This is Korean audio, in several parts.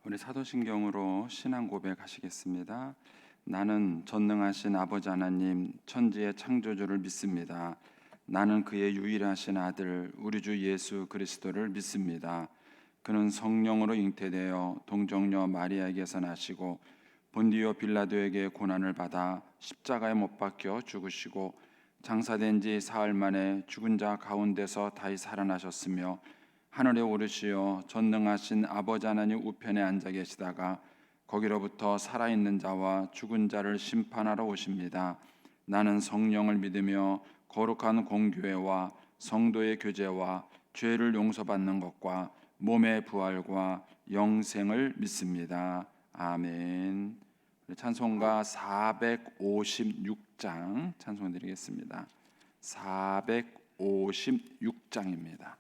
우리 사도신경으로 신앙 고백하시겠습니다. 나는 전능하신 아버지 하나님 천지의 창조주를 믿습니다. 나는 그의 유일하신 아들 우리 주 예수 그리스도를 믿습니다. 그는 성령으로 잉태되어 동정녀 마리아에게서 나시고 본디오 빌라도에게 고난을 받아 십자가에 못 박혀 죽으시고 장사된 지 사흘 만에 죽은 자 가운데서 다시 살아나셨으며 하늘에 오르시어 전능하신 아버지 하나님 우편에 앉아 계시다가 거기로부터 살아있는 자와 죽은 자를 심판하러 오십니다. 나는 성령을 믿으며 거룩한 공교회와 성도의 교제와 죄를 용서받는 것과 몸의 부활과 영생을 믿습니다. 아멘. 찬송가 456장 찬송 드리겠습니다. 456장입니다.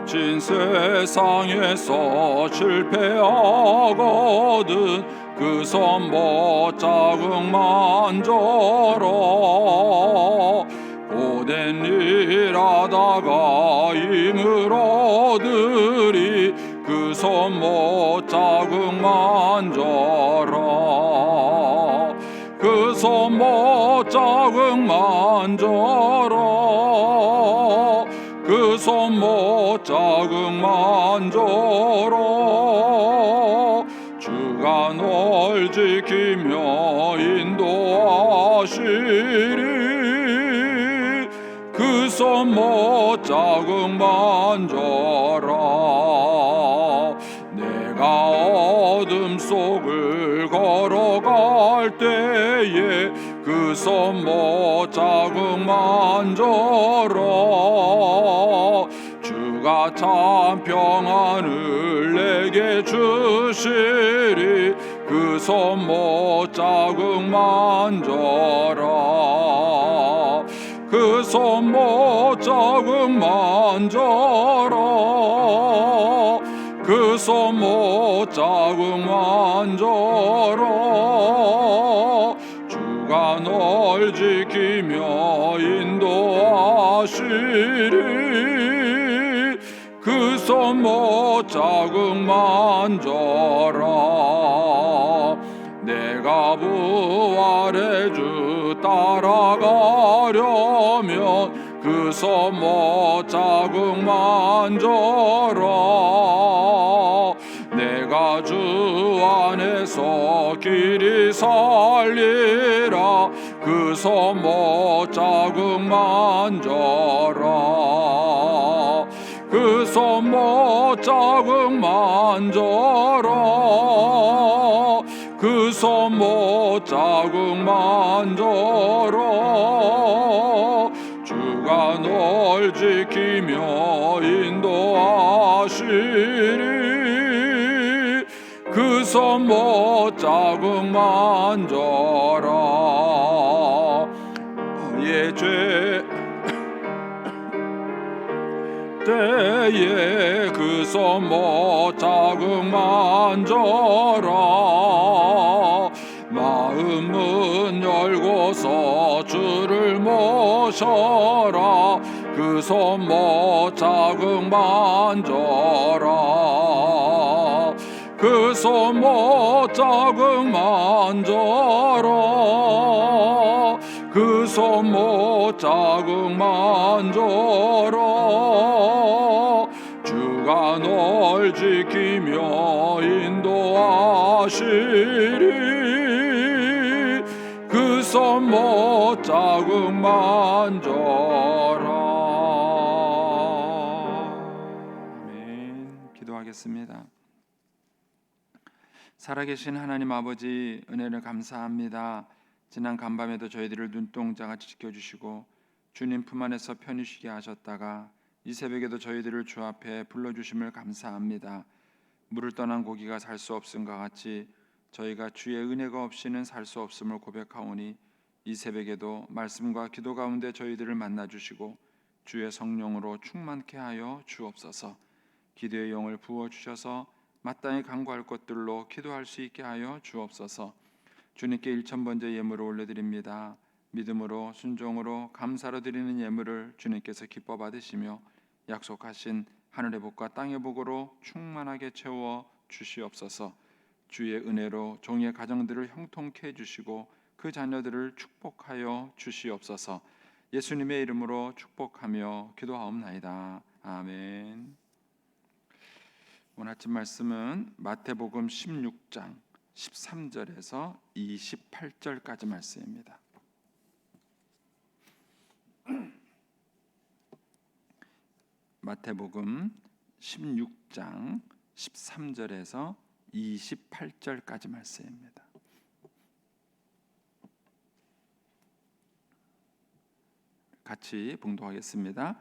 거친 세상에서 실패하거든 그 손못 자국만 절어 고된 일 하다가 힘을 얻으리 그 손못 자국만 절어 그 손못 자국만 절어 그 손못 자국만 절어 주가 널 지키며 인도하시리 그 손못 자국만 절어 내가 어둠 속을 걸어갈 때에 그 손못 자국만 절어 주가 참 평안을 내게 주시리 그 손못 자국만 절어 그 손못 자국만 절어 그 손못 자국만 절어 주가 널 지키며 인도하시리 그 손못 자국만 절어 내가 부활의 주 따라가려면 그 손못 자국만 절어 내가 주 안에서 길이 살리라 그 손못 자국만 절어 그 손못 자국만 절어 그 손못 자국만 절어 주가 널 지키며 인도하시리 그 손못 자국만 절어 우리의 죄 때에 그 손못 자국만 절어 마음문 열고서 주를 모셔라 그 손못 자국만 절어 그 손못 자국만 절어 그 손못 자국만 절어 주가 널 지키며 인도하시리 그 손못 자국만 절어 아멘. 기도하겠습니다. 살아계신 하나님 아버지 은혜를 감사합니다. 지난 간밤에도 저희들을 눈동자같이 지켜주시고 주님 품 안에서 편히 쉬게 하셨다가 이 새벽에도 저희들을 주 앞에 불러주심을 감사합니다. 물을 떠난 고기가 살 수 없음과 같이 저희가 주의 은혜가 없이는 살 수 없음을 고백하오니 이 새벽에도 말씀과 기도 가운데 저희들을 만나주시고 주의 성령으로 충만케 하여 주옵소서. 기도의 영을 부어주셔서 마땅히 간구할 것들로 기도할 수 있게 하여 주옵소서. 주님께 1,000번째 예물을 올려드립니다. 믿음으로 순종으로 감사로 드리는 예물을 주님께서 기뻐 받으시며 약속하신 하늘의 복과 땅의 복으로 충만하게 채워 주시옵소서. 주의 은혜로 종의 가정들을 형통케 해주시고 그 자녀들을 축복하여 주시옵소서. 예수님의 이름으로 축복하며 기도하옵나이다. 아멘. 오늘 아침 말씀은 마태복음 16장 13절에서 28절까지 말씀입니다. 마태복음 16장 13절에서 28절까지 말씀입니다. 같이 봉독하겠습니다.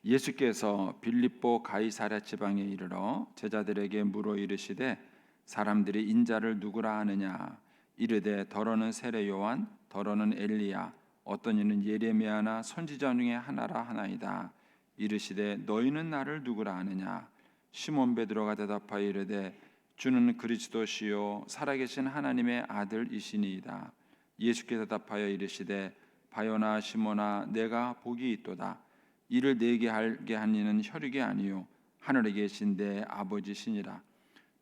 예수께서 빌립보 가이사랴 지방에 이르러 제자들에게 물어 이르시되 사람들이 인자를 누구라 하느냐. 이르되 더러는 세례 요한, 더러는 엘리야, 어떤 이는 예레미야나 선지자 중에 하나라 하나이다. 이르시되 너희는 나를 누구라 하느냐. 시몬 베드로가 대답하여 이르되 주는 그리스도시요 살아계신 하나님의 아들이시니이다. 예수께서 대답하여 이르시되 바요나 시몬아, 내가 복이 있도다. 이를 내게 하게 한 이는 혈육이 아니요 하늘에 계신 내 아버지시니라.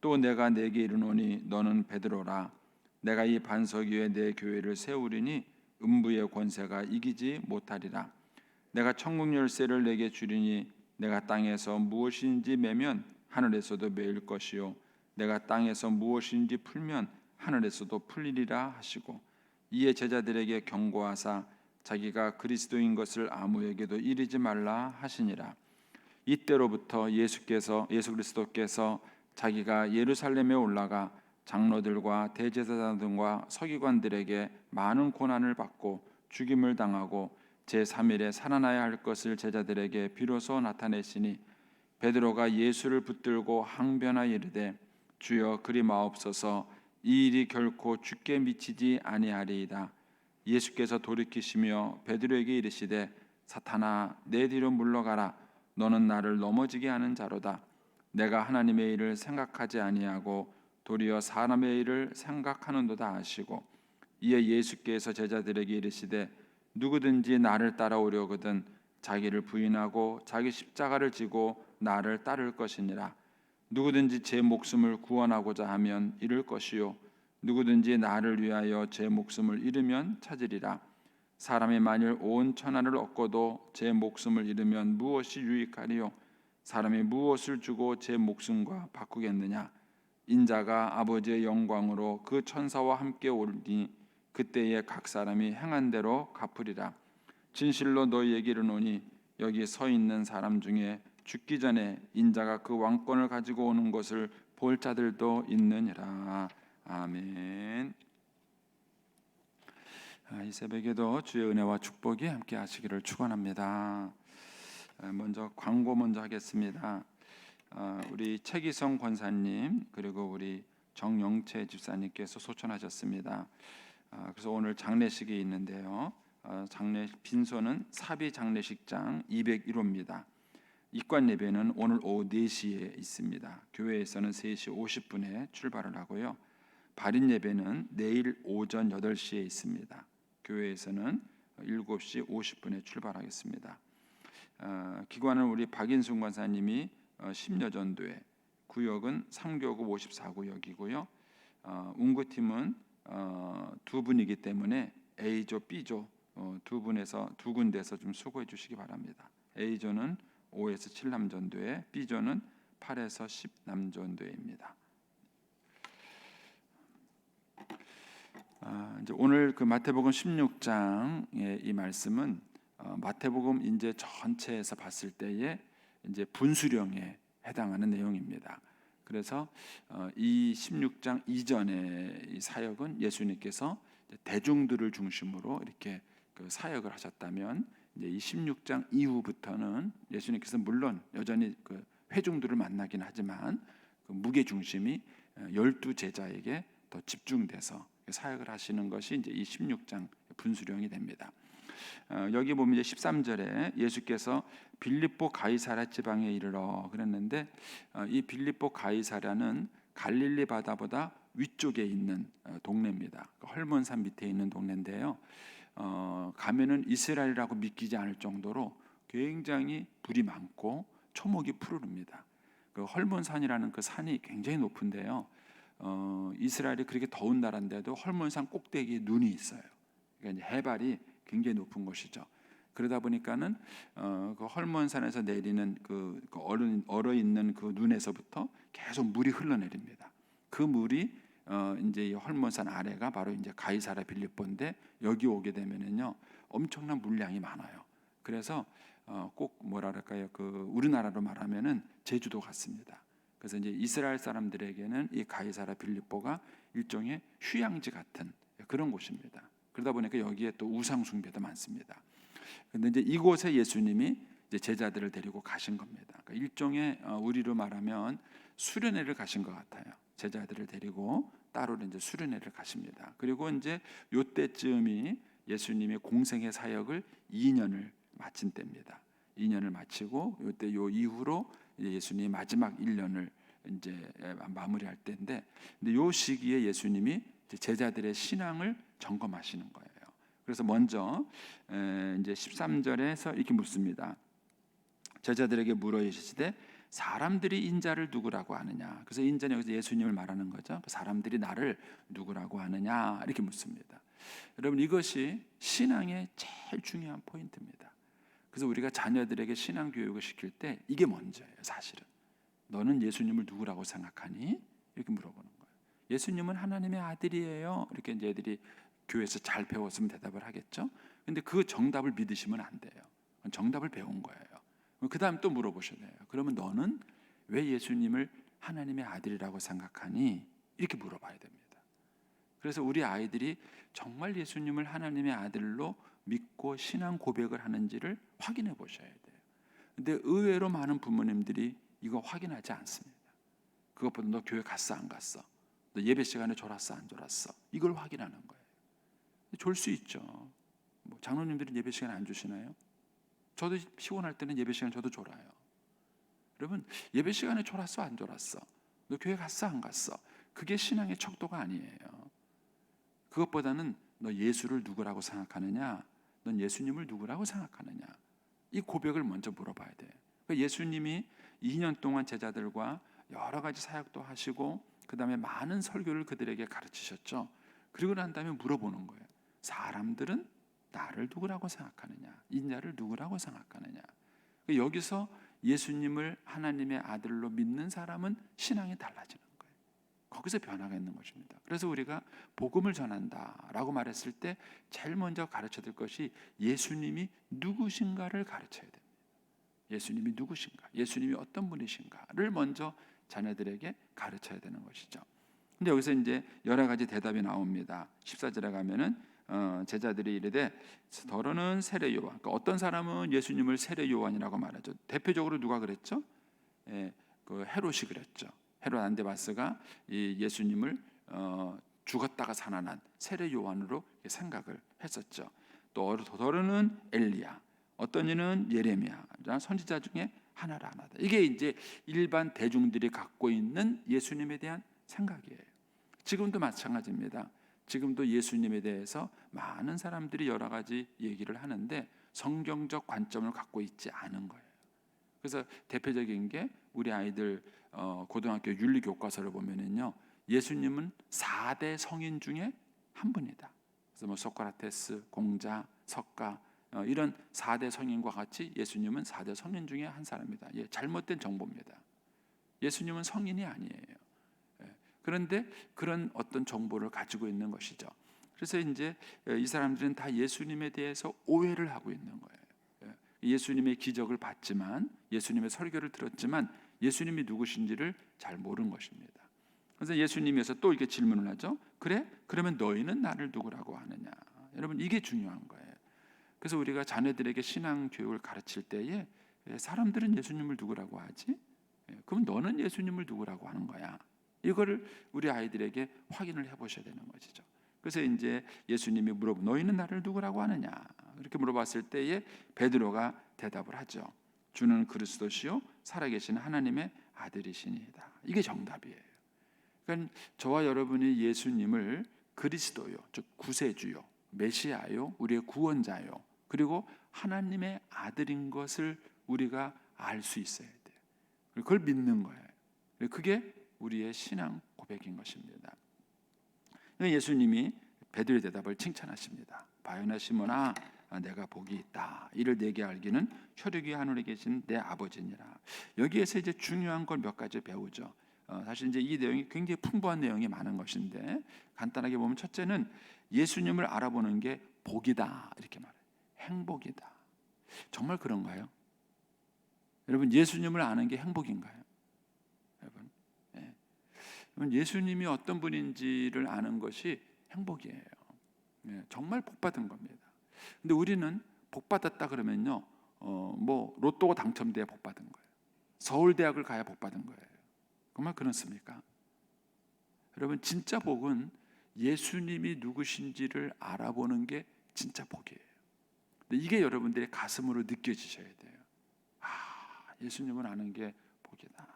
또 내가 내게 이르노니 너는 베드로라. 내가 이 반석 위에 내 교회를 세우리니 음부의 권세가 이기지 못하리라. 내가 천국 열쇠를 내게 주리니 내가 땅에서 무엇인지 매면 하늘에서도 매일 것이요 내가 땅에서 무엇인지 풀면 하늘에서도 풀리리라 하시고, 이에 제자들에게 경고하사 자기가 그리스도인 것을 아무에게도 이르지 말라 하시니라. 이때로부터 예수 그리스도께서 자기가 예루살렘에 올라가 장로들과 대제사장들과 서기관들에게 많은 고난을 받고 죽임을 당하고 제3일에 살아나야 할 것을 제자들에게 비로소 나타내시니, 베드로가 예수를 붙들고 항변하여 이르되 주여 그리 마옵소서. 이 일이 결코 주께 미치지 아니하리이다. 예수께서 돌이키시며 베드로에게 이르시되 사탄아, 내 뒤로 물러가라. 너는 나를 넘어지게 하는 자로다. 내가 하나님의 일을 생각하지 아니하고 도리어 사람의 일을 생각하는도다 하시고, 이에 예수께서 제자들에게 이르시되 누구든지 나를 따라오려거든 자기를 부인하고 자기 십자가를 지고 나를 따를 것이니라. 누구든지 제 목숨을 구원하고자 하면 잃을 것이요 누구든지 나를 위하여 제 목숨을 잃으면 찾으리라. 사람이 만일 온 천하를 얻고도 제 목숨을 잃으면 무엇이 유익하리요? 사람이 무엇을 주고 제 목숨과 바꾸겠느냐? 인자가 아버지의 영광으로 그 천사와 함께 오르니 그때에 각 사람이 행한 대로 갚으리라. 진실로 너희에게 이르노니 여기 서 있는 사람 중에 죽기 전에 인자가 그 왕권을 가지고 오는 것을 볼 자들도 있느니라. 아멘. 이 새벽에도 주의 은혜와 축복이 함께 하시기를 축원합니다. 먼저 광고 먼저 하겠습니다. 우리 최기성 권사님 그리고 우리 정영채 집사님께서 소천하셨습니다. 그래서 오늘 장례식이 있는데요. 장례 빈소는 사비 장례식장 201호입니다. 입관 예배는 오늘 오후 4시에 있습니다. 교회에서는 3시 50분에 출발을 하고요. 발인 예배는 내일 오전 8시에 있습니다. 교회에서는 7시 50분에 출발하겠습니다. 기관은 우리 박인순 권사님이 심려전도회, 구역은 3교구 54구역이고요. 운구팀은 두 분이기 때문에 A조, B조 두 군데서 좀 수고해 주시기 바랍니다. A조는 5에서 7남전도회, B조는 8에서 10남전도회입니다. 이제 오늘 그 마태복음 16장의 이 말씀은 마태복음 이제 전체에서 봤을 때에 이제 분수령에 해당하는 내용입니다. 그래서 이 16장 이전의 이 사역은 예수님께서 대중들을 중심으로 이렇게 그 사역을 하셨다면, 이제 이 16장 이후부터는 예수님께서 물론 여전히 그 회중들을 만나긴 하지만 그 무게 중심이 12제자에게 더 집중돼서 사역을 하시는 것이 이제 이 16장 분수령이 됩니다. 여기 보면 이제 13절에 예수께서 빌립보 가이사랴 지방에 이르러 그랬는데, 이 빌립보 가이사랴는 갈릴리 바다보다 위쪽에 있는 동네입니다. 헐몬산 밑에 있는 동네인데요. 가면은 이스라엘이라고 믿기지 않을 정도로 굉장히 불이 많고 초목이 푸르릅니다. 그 헐몬산이라는 그 산이 굉장히 높은데요. 이스라엘이 그렇게 더운 나라인데도 헐몬산 꼭대기에 눈이 있어요. 그러니까 이제 해발이 굉장히 높은 곳이죠. 그러다 보니까는 그 헐몬산에서 내리는 그 얼어 있는 그 눈에서부터 계속 물이 흘러내립니다. 그 물이 이제 이 헐몬산 아래가 바로 이제 가이사랴 빌립보인데, 여기 오게 되면은요 엄청난 물량이 많아요. 그래서 꼭 뭐랄까요, 그 우리나라로 말하면은 제주도 같습니다. 그래서 이제 이스라엘 사람들에게는 이 가이사랴 빌립보가 일종의 휴양지 같은 그런 곳입니다. 그러다 보니까 여기에 또 우상 숭배도 많습니다. 그런데 이제 이곳에 예수님이 이제 제자들을 데리고 가신 겁니다. 그러니까 일종의 우리로 말하면 수련회를 가신 것 같아요. 제자들을 데리고 따로 이제 수련회를 가십니다. 그리고 이제 요때쯤이 예수님의 공생의 사역을 2년을 마친 때입니다. 2년을 마치고 요때 요 이후로 예수님이 마지막 1년을 이제 마무리할 때인데, 근데 요 시기에 예수님이 제자들의 신앙을 점검하시는 거예요. 그래서 먼저 이제 13절에서 이렇게 묻습니다. 제자들에게 물어 이르시되 사람들이 인자를 누구라고 하느냐. 그래서 인자는 여기서 예수님을 말하는 거죠. 사람들이 나를 누구라고 하느냐 이렇게 묻습니다. 여러분, 이것이 신앙의 제일 중요한 포인트입니다. 그래서 우리가 자녀들에게 신앙 교육을 시킬 때 이게 먼저예요. 사실은 너는 예수님을 누구라고 생각하니? 이렇게 물어보는 거예요. 예수님은 하나님의 아들이에요. 이렇게 이제 애들이 교회에서 잘 배웠으면 대답을 하겠죠. 근데 그 정답을 믿으시면 안 돼요. 정답을 배운 거예요. 그 다음 또 물어보셔야 돼요. 그러면 너는 왜 예수님을 하나님의 아들이라고 생각하니? 이렇게 물어봐야 됩니다. 그래서 우리 아이들이 정말 예수님을 하나님의 아들로 믿고 신앙 고백을 하는지를 확인해 보셔야 돼요. 근데 의외로 많은 부모님들이 이거 확인하지 않습니다. 그것보다 너 교회 갔어 안 갔어? 너 예배 시간에 졸았어 안 졸았어? 이걸 확인하는 거예요. 졸 수 있죠. 뭐 장로님들은 예배 시간 안 주시나요? 저도 피곤할 때는 예배 시간 저도 졸아요. 여러분, 예배 시간에 졸았어 안 졸았어? 너 교회 갔어 안 갔어? 그게 신앙의 척도가 아니에요. 그것보다는 너 예수를 누구라고 생각하느냐? 넌 예수님을 누구라고 생각하느냐? 이 고백을 먼저 물어봐야 돼. 예수님이 2년 동안 제자들과 여러 가지 사역도 하시고 그 다음에 많은 설교를 그들에게 가르치셨죠. 그리고 난 다음에 물어보는 거예요. 사람들은 나를 누구라고 생각하느냐? 인자를 누구라고 생각하느냐? 여기서 예수님을 하나님의 아들로 믿는 사람은 신앙이 달라지는 거예요. 거기서 변화가 있는 것입니다. 그래서 우리가 복음을 전한다라고 말했을 때 제일 먼저 가르쳐야 될 것이 예수님이 누구신가를 가르쳐야 됩니다. 예수님이 누구신가? 예수님이 어떤 분이신가를 먼저 자녀들에게 가르쳐야 되는 것이죠. 근데 여기서 이제 여러 가지 대답이 나옵니다. 14절에 가면은 제자들이 이르되 더러는 세례 요한. 그러니까 어떤 사람은 예수님을 세례 요한이라고 말하죠. 대표적으로 누가 그랬죠? 그 헤롯이 그랬죠. 헤롯 안데바스가 이 예수님을 죽었다가 살아난 세례 요한으로 생각을 했었죠. 또 더러는 엘리야. 어떤 이는 예레미야. 선지자 중에 하나라 하나다. 이게 이제 일반 대중들이 갖고 있는 예수님에 대한 생각이에요. 지금도 마찬가지입니다. 지금도 예수님에 대해서 많은 사람들이 여러 가지 얘기를 하는데 성경적 관점을 갖고 있지 않은 거예요. 그래서 대표적인 게 우리 아이들 고등학교 윤리 교과서를 보면은요, 예수님은 4대 성인 중에 한 분이다. 그래서 뭐 소크라테스, 공자, 석가 이런 4대 성인과 같이 예수님은 4대 성인 중에 한 사람이다. 잘못된 정보입니다. 예수님은 성인이 아니에요. 그런데 그런 어떤 정보를 가지고 있는 것이죠. 그래서 이제 이 사람들은 다 예수님에 대해서 오해를 하고 있는 거예요. 예수님의 기적을 봤지만, 예수님의 설교를 들었지만 예수님이 누구신지를 잘 모르는 것입니다. 그래서 예수님에서 또 이렇게 질문을 하죠. 그래? 그러면 너희는 나를 누구라고 하느냐? 여러분, 이게 중요한 거예요. 그래서 우리가 자녀들에게 신앙 교육을 가르칠 때에 사람들은 예수님을 누구라고 하지? 그럼 너는 예수님을 누구라고 하는 거야? 이거를 우리 아이들에게 확인을 해보셔야 되는 것이죠. 그래서 이제 예수님이 물어보 너희는 나를 누구라고 하느냐? 이렇게 물어봤을 때에 베드로가 대답을 하죠. 주는 그리스도시요 살아계신 하나님의 아들이시니이다. 이게 정답이에요. 그러니까 저와 여러분이 예수님을 그리스도요, 즉 구세주요, 메시아요, 우리의 구원자요, 그리고 하나님의 아들인 것을 우리가 알 수 있어야 돼요. 그걸 믿는 거예요. 그게 우리의 신앙 고백인 것입니다. 예수님이 베드로의 대답을 칭찬하십니다. 바요나 시몬아, 내가 복이 있다. 이를 내게 알기는 혈육이 하늘에 계신 내 아버지니라. 여기에서 이제 중요한 걸 몇 가지 배우죠. 사실 이제 이 내용이 굉장히 풍부한 내용이 많은 것인데, 간단하게 보면 첫째는 예수님을 알아보는 게 복이다 이렇게 말해요. 행복이다. 정말 그런가요? 여러분, 예수님을 아는 게 행복인가요? 여러분, 예수님이 어떤 분인지를 아는 것이 행복이에요. 정말 복 받은 겁니다. 근데 우리는 복 받았다 그러면요, 뭐 로또가 당첨돼야 복 받은 거예요. 서울대학을 가야 복 받은 거예요. 정말 그렇습니까? 여러분, 진짜 복은 예수님이 누구신지를 알아보는 게 진짜 복이에요. 근데 이게 여러분들의 가슴으로 느껴지셔야 돼요. 예수님을 아는 게 복이다.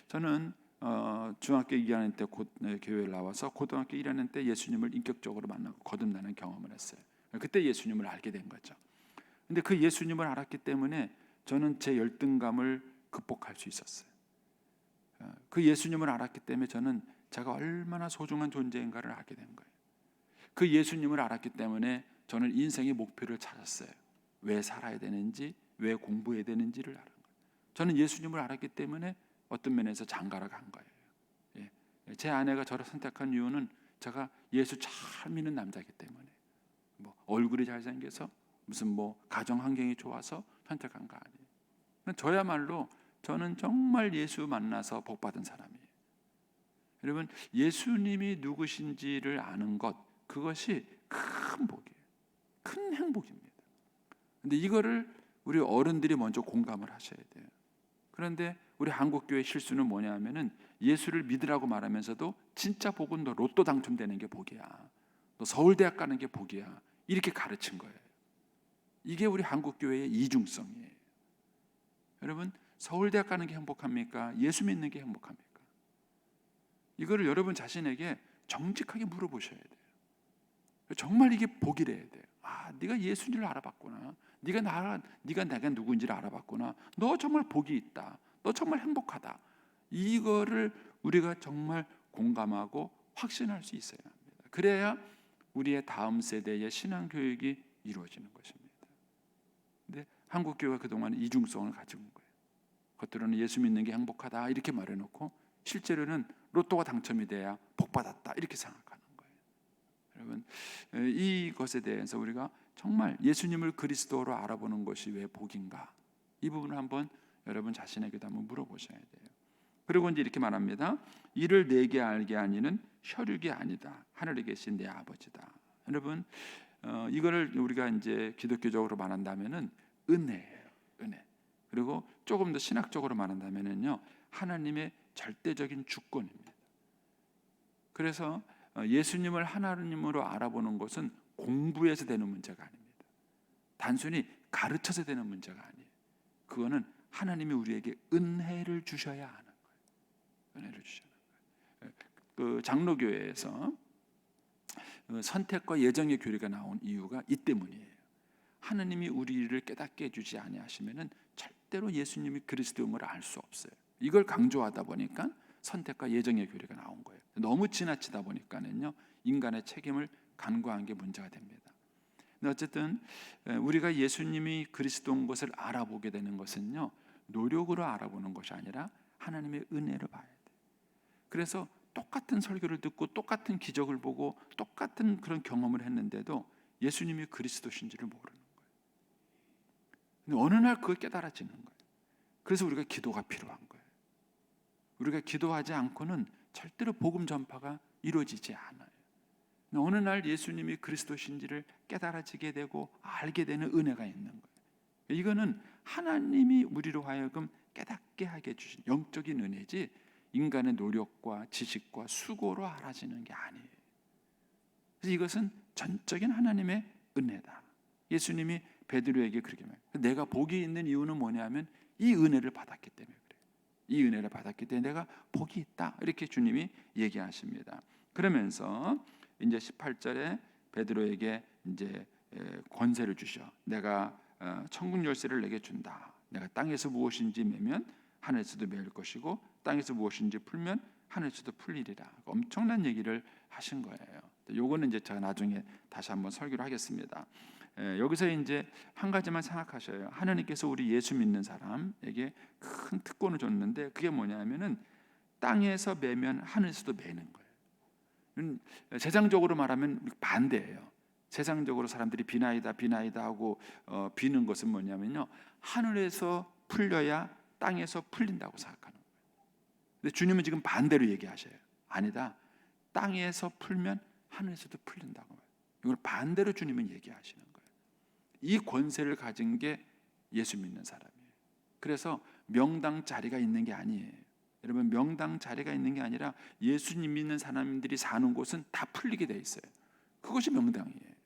저는 중학교 2학년 때 교회를 나와서 고등학교 1학년 때 예수님을 인격적으로 만나고 거듭나는 경험을 했어요. 그때 예수님을 알게 된 거죠. 근데 그 예수님을 알았기 때문에 저는 제 열등감을 극복할 수 있었어요. 그 예수님을 알았기 때문에 저는 제가 얼마나 소중한 존재인가를 알게 된 거예요. 그 예수님을 알았기 때문에 저는 인생의 목표를 찾았어요. 왜 살아야 되는지, 왜 공부해야 되는지를 알은 거예요. 저는 예수님을 알았기 때문에 어떤 면에서 장가를 간 거예요. 제 아내가 저를 선택한 이유는 제가 예수 잘 믿는 남자이기 때문에, 뭐 얼굴이 잘생겨서 무슨 뭐 가정 환경이 좋아서 선택한 거 아니에요. 저야말로 저는 정말 예수 만나서 복 받은 사람이에요. 여러분, 예수님이 누구신지를 아는 것, 그것이 큰 복이에요. 큰 행복입니다. 근데 이거를 우리 어른들이 먼저 공감을 하셔야 돼요. 그런데 우리 한국교회 실수는 뭐냐면은 예수를 믿으라고 말하면서도 진짜 복은 너 로또 당첨되는 게 복이야, 너 서울대학 가는 게 복이야, 이렇게 가르친 거예요. 이게 우리 한국교회의 이중성이에요. 여러분, 서울대학 가는 게 행복합니까? 예수 믿는 게 행복합니까? 이거를 여러분 자신에게 정직하게 물어보셔야 돼요. 정말 이게 복이래야 돼요. 네가 예수님을 알아봤구나. 네가 내가 누구인지를 알아봤구나. 너 정말 복이 있다. 너 정말 행복하다. 이거를 우리가 정말 공감하고 확신할 수 있어야 합니다. 그래야 우리의 다음 세대의 신앙 교육이 이루어지는 것입니다. 근데 한국 교회가 그동안 이중성을 가지고 온 거예요. 겉으로는 예수 믿는 게 행복하다 이렇게 말해놓고 실제로는 로또가 당첨이 돼야 복 받았다 이렇게 생각하는 거예요. 여러분, 이것에 대해서 우리가 정말 예수님을 그리스도로 알아보는 것이 왜 복인가, 이 부분을 한번 여러분 자신에게도 한번 물어보셔야 돼요. 그리고 이제 이렇게 말합니다. 이를 내게 알게 하니는 혈육이 아니다. 하늘에 계신 내 아버지다. 여러분, 이거를 우리가 이제 기독교적으로 말한다면은 은혜예요. 은혜. 그리고 조금 더 신학적으로 말한다면은요, 하나님의 절대적인 주권입니다. 그래서 예수님을 하나님으로 알아보는 것은 공부해서 되는 문제가 아닙니다. 단순히 가르쳐서 되는 문제가 아니에요. 그거는 하나님이 우리에게 은혜를 주셔야 하는 거예요. 은혜를 주셔야 하는 거예요. 그 장로교회에서 선택과 예정의 교리가 나온 이유가 이 때문이에요. 하나님이 우리를 깨닫게 해주지 아니하시면은 절대로 예수님이 그리스도임을 알 수 없어요. 이걸 강조하다 보니까 선택과 예정의 교리가 나온 거예요. 너무 지나치다 보니까는요, 인간의 책임을 간과한 게 문제가 됩니다. 근데 어쨌든 우리가 예수님이 그리스도인 것을 알아보게 되는 것은요, 노력으로 알아보는 것이 아니라 하나님의 은혜로 봐야 돼요. 그래서 똑같은 설교를 듣고 똑같은 기적을 보고 똑같은 그런 경험을 했는데도 예수님이 그리스도신지를 모르는 거예요. 근데 어느 날 그걸 깨달아지는 거예요. 그래서 우리가 기도가 필요한 거예요. 우리가 기도하지 않고는 절대로 복음 전파가 이루어지지 않아요. 어느 날 예수님이 그리스도신지를 깨달아지게 되고 알게 되는 은혜가 있는 거예요. 이거는 하나님이 우리로 하여금 깨닫게 하게 주신 영적인 은혜지, 인간의 노력과 지식과 수고로 알아지는 게 아니에요. 그래서 이것은 전적인 하나님의 은혜다. 예수님이 베드로에게 그렇게 말해요. 내가 복이 있는 이유는 뭐냐면 이 은혜를 받았기 때문에 그래요. 이 은혜를 받았기 때문에 내가 복이 있다. 이렇게 주님이 얘기하십니다. 그러면서 이제 18절에 베드로에게 이제 권세를 주셔. 내가 천국 열쇠를 내게 준다. 내가 땅에서 무엇인지 매면 하늘에서도 매일 것이고 땅에서 무엇인지 풀면 하늘에서도 풀리리라. 엄청난 얘기를 하신 거예요. 요거는 이제 제가 나중에 다시 한번 설교를 하겠습니다. 여기서 이제 한 가지만 생각하셔요. 하나님께서 우리 예수 믿는 사람에게 큰 특권을 줬는데 그게 뭐냐면은 땅에서 매면 하늘에서도 매는 거예요. 세상적으로 말하면 반대예요. 세상적으로 사람들이 비나이다 하고 비는 것은 뭐냐면요, 하늘에서 풀려야 땅에서 풀린다고 생각하는 거예요. 근데 주님은 지금 반대로 얘기하셔요. 아니다. 땅에서 풀면 하늘에서도 풀린다고. 이걸 반대로 주님은 얘기하시는 거예요. 이 권세를 가진 게 예수 믿는 사람이에요. 그래서 명당 자리가 있는 게 아니에요. 여러분, 명당 자리가 있는 게 아니라 예수님 믿는 사람들이 사는 곳은 다 풀리게 돼 있어요. 그것이 명당이에요.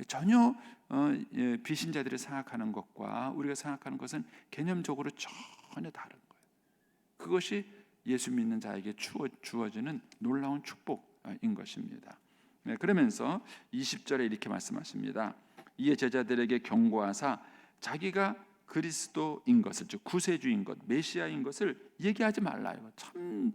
전혀 비신자들이 생각하는 것과 우리가 생각하는 것은 개념적으로 전혀 다른 거예요. 그것이 예수 믿는 자에게 주어지는 놀라운 축복인 것입니다. 그러면서 20절에 이렇게 말씀하십니다. 이에 제자들에게 경고하사 자기가 그리스도인 것을, 즉 구세주인 것, 메시아인 것을 얘기하지 말라요. 참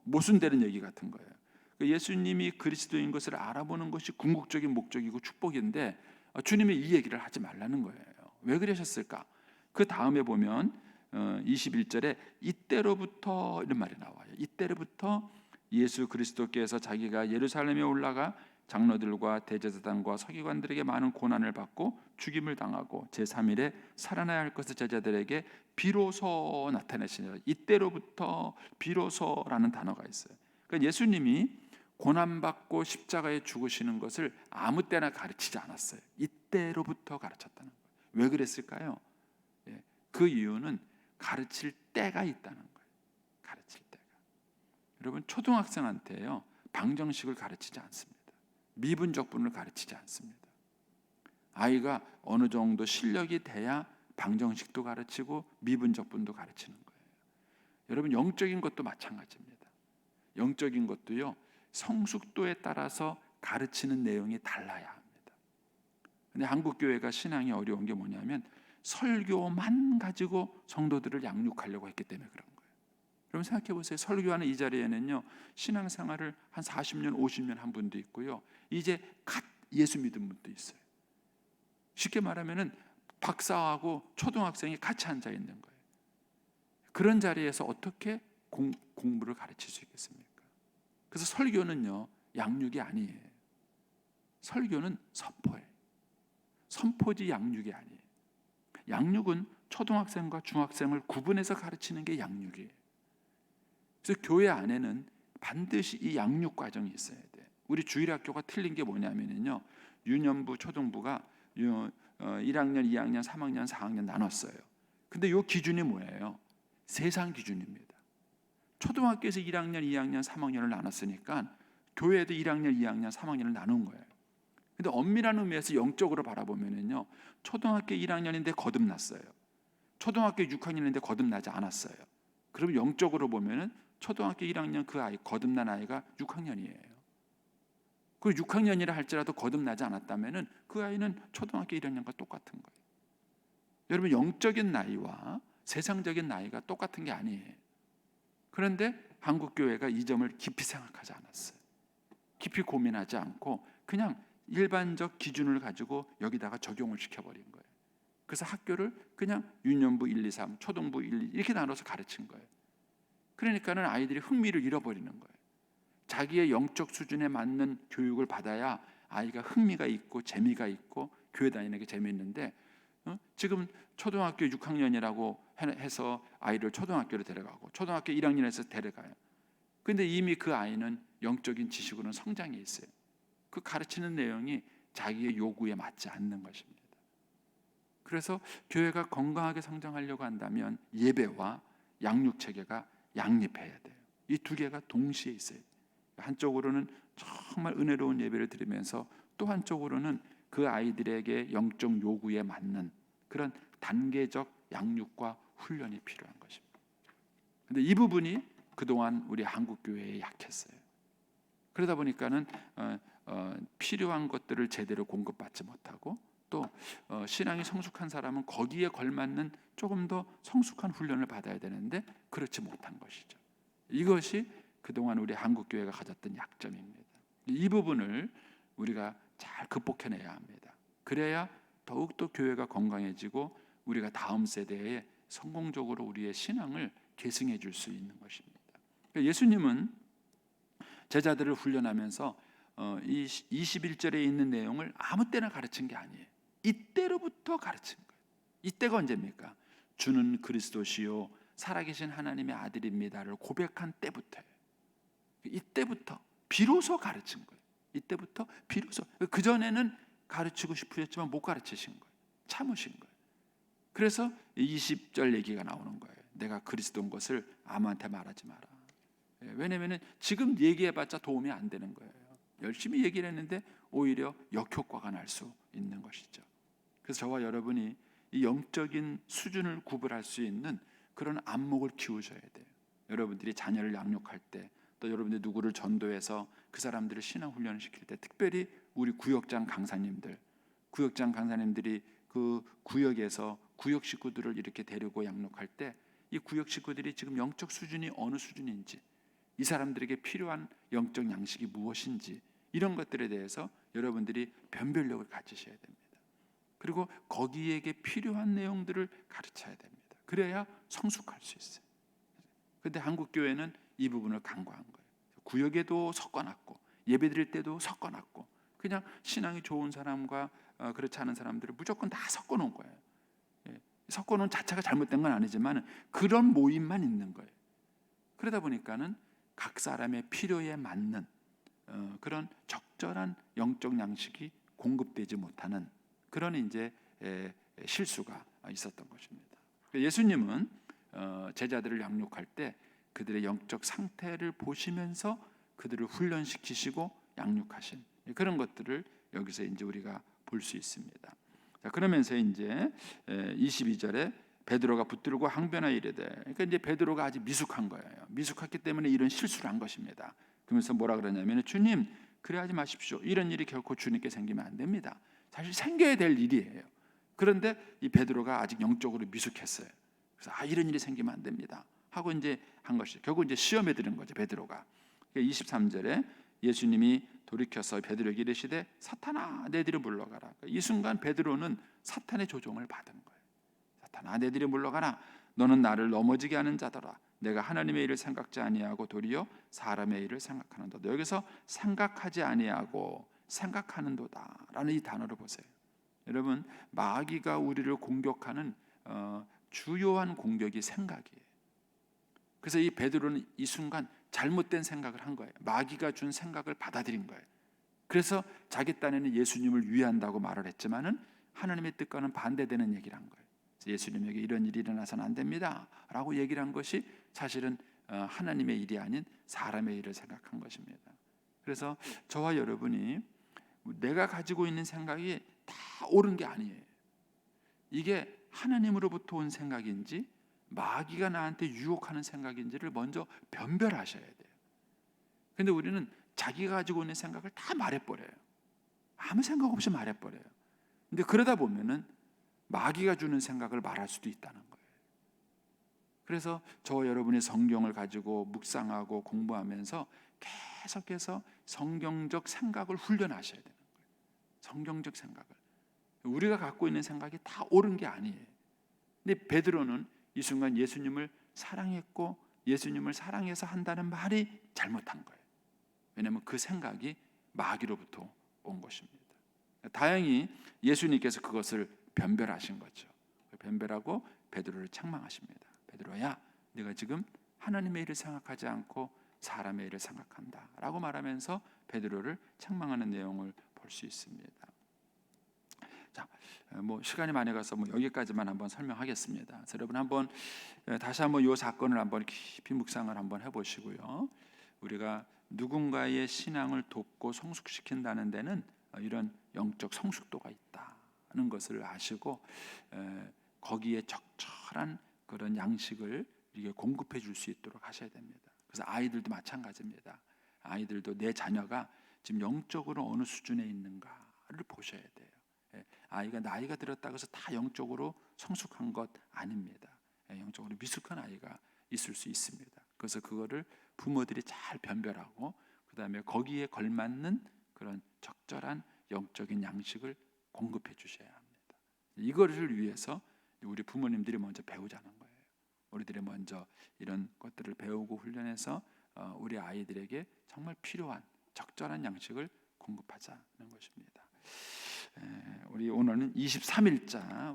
모순되는 얘기 같은 거예요. 예수님이 그리스도인 것을 알아보는 것이 궁극적인 목적이고 축복인데 주님이 이 얘기를 하지 말라는 거예요. 왜 그러셨을까? 그 다음에 보면 21절에 이때로부터 이런 말이 나와요. 이때로부터 예수 그리스도께서 자기가 예루살렘에 올라가 장로들과 대제사장과 서기관들에게 많은 고난을 받고 죽임을 당하고 제3일에 살아나야 할 것을 제자들에게 비로소 나타내시니라. 이때로부터 비로소라는 단어가 있어요. 그러니까 예수님이 고난받고 십자가에 죽으시는 것을 아무 때나 가르치지 않았어요. 이때로부터 가르쳤다는 거예요. 왜 그랬을까요? 그 이유는 가르칠 때가 있다는 거예요. 가르칠 때가. 여러분, 초등학생한테요 방정식을 가르치지 않습니다. 미분적분을 가르치지 않습니다. 아이가 어느 정도 실력이 돼야 방정식도 가르치고 미분적분도 가르치는 거예요. 여러분, 영적인 것도 마찬가지입니다. 영적인 것도요 성숙도에 따라서 가르치는 내용이 달라야 합니다. 근데 한국 교회가 신앙이 어려운 게 뭐냐면 설교만 가지고 성도들을 양육하려고 했기 때문에 그런 거예요. 여러분 생각해 보세요. 설교하는 이 자리에는요 신앙생활을 한 40년, 50년 한 분도 있고요. 이제 갓 예수 믿은 분도 있어요. 쉽게 말하면은 박사하고 초등학생이 같이 앉아 있는 거예요. 그런 자리에서 어떻게 공부를 가르칠 수 있겠습니까? 그래서 설교는요 양육이 아니에요. 설교는 선포예요. 선포지 양육이 아니에요. 양육은 초등학생과 중학생을 구분해서 가르치는 게 양육이에요. 그래서 교회 안에는 반드시 이 양육 과정이 있어야 돼요. 우리 주일학교가 틀린 게 뭐냐면요, 유년부, 초등부가 1학년, 2학년, 3학년, 4학년 나눴어요. 근데 이 기준이 뭐예요? 세상 기준입니다. 초등학교에서 1학년, 2학년, 3학년을 나눴으니까 교회에도 1학년, 2학년, 3학년을 나눈 거예요. 근데 엄밀한 의미에서 영적으로 바라보면요, 초등학교 1학년인데 거듭났어요. 초등학교 6학년인데 거듭나지 않았어요. 그럼 영적으로 보면은 초등학교 1학년 그 아이, 거듭난 아이가 6학년이에요. 그리고 6학년이라 할지라도 거듭나지 않았다면은 그 아이는 초등학교 1학년과 똑같은 거예요. 여러분, 영적인 나이와 세상적인 나이가 똑같은 게 아니에요. 그런데 한국 교회가 이 점을 깊이 생각하지 않았어요. 깊이 고민하지 않고 그냥 일반적 기준을 가지고 여기다가 적용을 시켜버린 거예요. 그래서 학교를 그냥 유년부 1, 2, 3, 초등부 1, 2 이렇게 나눠서 가르친 거예요. 그러니까는 아이들이 흥미를 잃어버리는 거예요. 자기의 영적 수준에 맞는 교육을 받아야 아이가 흥미가 있고 재미가 있고 교회 다니는 게 재미있는데 지금 초등학교 6학년이라고 해서 아이를 초등학교로 데려가고 초등학교 1학년에서 데려가요. 근데 이미 그 아이는 영적인 지식으로는 성장해 있어요. 그 가르치는 내용이 자기의 요구에 맞지 않는 것입니다. 그래서 교회가 건강하게 성장하려고 한다면 예배와 양육 체계가 양립해야 돼요. 이 두 개가 동시에 있어요. 한쪽으로는 정말 은혜로운 예배를 드리면서 또 한쪽으로는 그 아이들에게 영적 요구에 맞는 그런 단계적 양육과 훈련이 필요한 것입니다. 근데 이 부분이 그동안 우리 한국 교회에 약했어요. 그러다 보니까는 필요한 것들을 제대로 공급받지 못하고 또 신앙이 성숙한 사람은 거기에 걸맞는 조금 더 성숙한 훈련을 받아야 되는데 그렇지 못한 것이죠. 이것이 그동안 우리 한국 교회가 가졌던 약점입니다. 이 부분을 우리가 잘 극복해내야 합니다. 그래야 더욱더 교회가 건강해지고 우리가 다음 세대에 성공적으로 우리의 신앙을 계승해 줄 수 있는 것입니다. 예수님은 제자들을 훈련하면서 이 21절에 있는 내용을 아무 때나 가르친 게 아니에요. 이때로부터 가르친 거예요. 이때가 언제입니까? 주는 그리스도시요 살아계신 하나님의 아들입니다를 고백한 때부터예요. 이때부터 비로소 가르친 거예요. 이때부터 비로소. 그전에는 가르치고 싶으셨지만 못 가르치신 거예요. 참으신 거예요. 그래서 20절 얘기가 나오는 거예요. 내가 그리스도인 것을 아무한테 말하지 마라. 왜냐하면 지금 얘기해봤자 도움이 안 되는 거예요. 열심히 얘기를 했는데 오히려 역효과가 날 수 있는 것이죠. 그래서 저와 여러분이 이 영적인 수준을 구별할 수 있는 그런 안목을 키우셔야 돼요. 여러분들이 자녀를 양육할 때, 또 여러분들이 누구를 전도해서 그 사람들을 신앙 훈련을 시킬 때, 특별히 우리 구역장 강사님들이 그 구역에서 구역 식구들을 이렇게 데리고 양육할 때, 이 구역 식구들이 지금 영적 수준이 어느 수준인지, 이 사람들에게 필요한 영적 양식이 무엇인지, 이런 것들에 대해서 여러분들이 변별력을 가지셔야 됩니다. 그리고 거기에게 필요한 내용들을 가르쳐야 됩니다. 그래야 성숙할 수 있어요. 그런데 한국 교회는 이 부분을 간과한 거예요. 구역에도 섞어놨고 예배드릴 때도 섞어놨고 그냥 신앙이 좋은 사람과 그렇지 않은 사람들을 무조건 다 섞어놓은 거예요. 섞어놓은 자체가 잘못된 건 아니지만 그런 모임만 있는 거예요. 그러다 보니까는 각 사람의 필요에 맞는 그런 적절한 영적 양식이 공급되지 못하는 그런 이제 실수가 있었던 것입니다. 예수님은 제자들을 양육할 때 그들의 영적 상태를 보시면서 그들을 훈련시키시고 양육하신 그런 것들을 여기서 이제 우리가 볼 수 있습니다. 자, 그러면서 이제 22절에 베드로가 붙들고 항변하여 이르되, 그러니까 이제 베드로가 아직 미숙한 거예요. 미숙했기 때문에 이런 실수를 한 것입니다. 그러면서 뭐라 그러냐면 주님 그래하지 마십시오. 이런 일이 결코 주님께 생기면 안 됩니다. 사실 생겨야 될 일이에요. 그런데 이 베드로가 아직 영적으로 미숙했어요. 그래서 이런 일이 생기면 안 됩니다 하고 이제 한 것이 결국 이제 시험에 들은 거죠. 베드로가 23절에 예수님이 돌이켜서 베드로에게 이르시되 사탄아 내 뒤로 물러가라. 이 순간 베드로는 사탄의 조종을 받은 거예요. 사탄아 내 뒤로 물러가라. 너는 나를 넘어지게 하는 자더라. 내가 하나님의 일을 생각지 아니하고 도리어 사람의 일을 생각하는도다. 여기서 생각하지 아니하고 생각하는도다라는 이 단어를 보세요. 여러분 마귀가 우리를 공격하는 주요한 공격이 생각이에요. 그래서 이 베드로는 이 순간 잘못된 생각을 한 거예요. 마귀가 준 생각을 받아들인 거예요. 그래서 자기 딴에는 예수님을 위한다고 말을 했지만은 하나님의 뜻과는 반대되는 얘기를 한 거예요. 예수님에게 이런 일이 일어나서는 안 됩니다 라고 얘기를 한 것이 사실은 하나님의 일이 아닌 사람의 일을 생각한 것입니다. 그래서 저와 여러분이 내가 가지고 있는 생각이 다 옳은 게 아니에요. 이게 하나님으로부터 온 생각인지 마귀가 나한테 유혹하는 생각인지를 먼저 변별하셔야 돼요. 그런데 우리는 자기가 가지고 있는 생각을 다 말해버려요. 아무 생각 없이 말해버려요. 근데 그러다 보면은 마귀가 주는 생각을 말할 수도 있다는 거예요. 그래서 저와 여러분이 성경을 가지고 묵상하고 공부하면서 계속해서 성경적 생각을 훈련하셔야 되는 거예요. 성경적 생각을. 우리가 갖고 있는 생각이 다 옳은 게 아니에요. 근데 베드로는 이 순간 예수님을 사랑했고 예수님을 사랑해서 한다는 말이 잘못한 거예요. 왜냐하면 그 생각이 마귀로부터 온 것입니다. 다행히 예수님께서 그것을 변별하신 거죠. 변별하고 베드로를 책망하십니다. 베드로야, 네가 지금 하나님의 일을 생각하지 않고 사람의 일을 생각한다 라고 말하면서 베드로를 책망하는 내용을 볼 수 있습니다. 자, 시간이 많이 가서 여기까지만 한번 설명하겠습니다. 그래서 여러분 한번 다시 한번 이 사건을 한번 깊이 묵상을 한번 해보시고요. 우리가 누군가의 신앙을 돕고 성숙시킨다는 데는 이런 영적 성숙도가 있다는 것을 아시고 거기에 적절한 그런 양식을 이렇게 공급해 줄 수 있도록 하셔야 됩니다. 그래서 아이들도 마찬가지입니다. 아이들도 내 자녀가 지금 영적으로 어느 수준에 있는가를 보셔야 돼요. 아이가 나이가 들었다고 해서 다 영적으로 성숙한 것 아닙니다. 영적으로 미숙한 아이가 있을 수 있습니다. 그래서 그거를 부모들이 잘 변별하고 그다음에 거기에 걸맞는 그런 적절한 영적인 양식을 공급해 주셔야 합니다. 이거를 위해서 우리 부모님들이 먼저 배우자는 거예요. 우리들이 먼저 이런 것들을 배우고 훈련해서 우리 아이들에게 정말 필요한 적절한 양식을 공급하자는 것입니다. 우리 오늘은 23일자